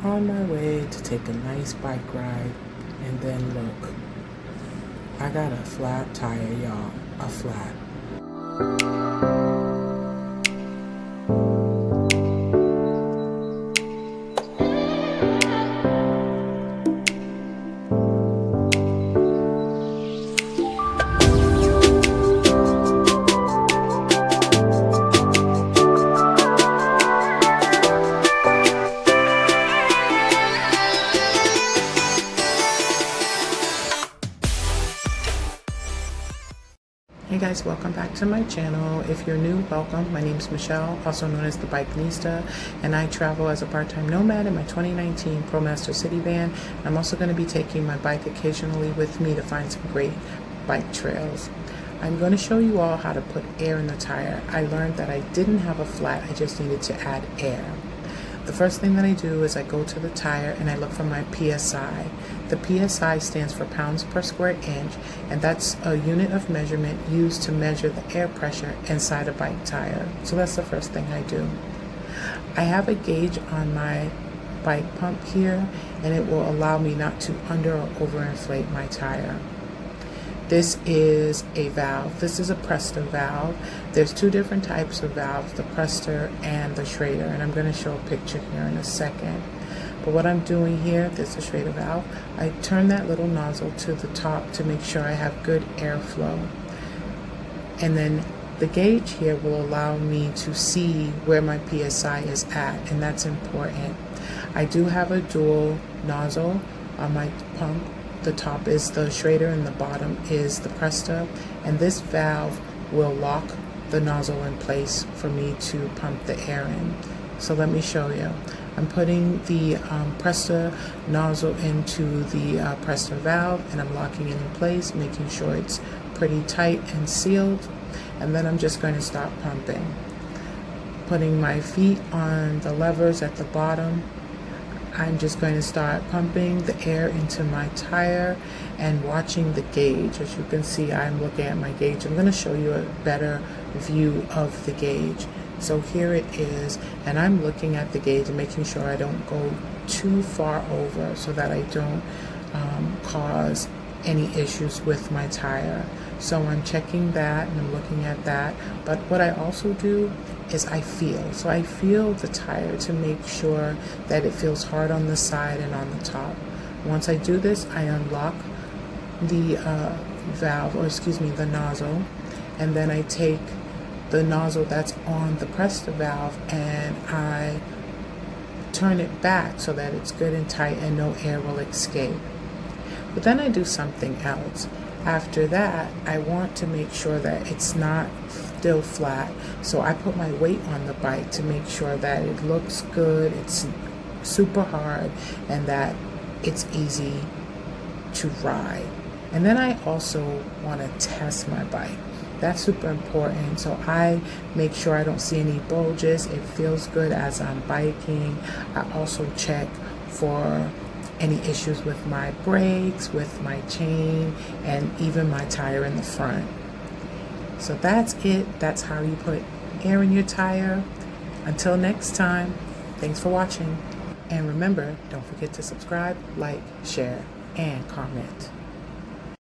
on my way to take a nice bike ride, and then look, I got a flat tire, y'all, a flat. Hey guys, welcome back to my channel. If you're new, welcome. My name is Michelle, also known as the Bikenista, and I travel as a part-time nomad in my 2019 ProMaster City van. I'm also going to be taking my bike occasionally with me to find some great bike trails. I'm going to show you all how to put air in the tire. I learned that I didn't have a flat, I just needed to add air. The first thing that I do is I go to the tire and I look for my PSI. The PSI stands for pounds per square inch, and that's a unit of measurement used to measure the air pressure inside a bike tire. So that's the first thing I do. I have a gauge on my bike pump here, and it will allow me not to under or overinflate my tire. This is a valve. This is a Presta valve. There's two different types of valves, the Presta and the Schrader, and I'm going to show a picture here in a second. But what I'm doing here, this is a Schrader valve, I turn that little nozzle to the top to make sure I have good airflow. And then the gauge here will allow me to see where my PSI is at, and that's important. I do have a dual nozzle on my pump. The top is the Schrader and the bottom is the Presta, and this valve will lock the nozzle in place for me to pump the air in. So let me show you. I'm putting the Presta nozzle into the Presta valve, and I'm locking it in place, making sure it's pretty tight and sealed, and then I'm just going to start pumping. Putting my feet on the levers at the bottom, I'm just going to start pumping the air into my tire and watching the gauge. As you can see, I'm looking at my gauge. I'm going to show you a better view of the gauge. So here it is, and I'm looking at the gauge and making sure I don't go too far over so that I don't cause any issues with my tire. So I'm checking that and I'm looking at that. But what I also do is I feel. So I feel the tire to make sure that it feels hard on the side and on the top. Once I do this, I unlock the valve, or excuse me, the nozzle, and then I take the nozzle that's on the Presta valve and I turn it back so that it's good and tight and no air will escape. But then I do something else. After that, I want to make sure that it's not still flat. So I put my weight on the bike to make sure that it looks good, it's super hard, and that it's easy to ride. And then I also want to test my bike. That's super important. So I make sure I don't see any bulges. It feels good as I'm biking. I also check for any issues with my brakes, with my chain, and even my tire in the front. So that's it. That's how you put air in your tire. Until next time, thanks for watching. And remember, don't forget to subscribe, like, share, and comment.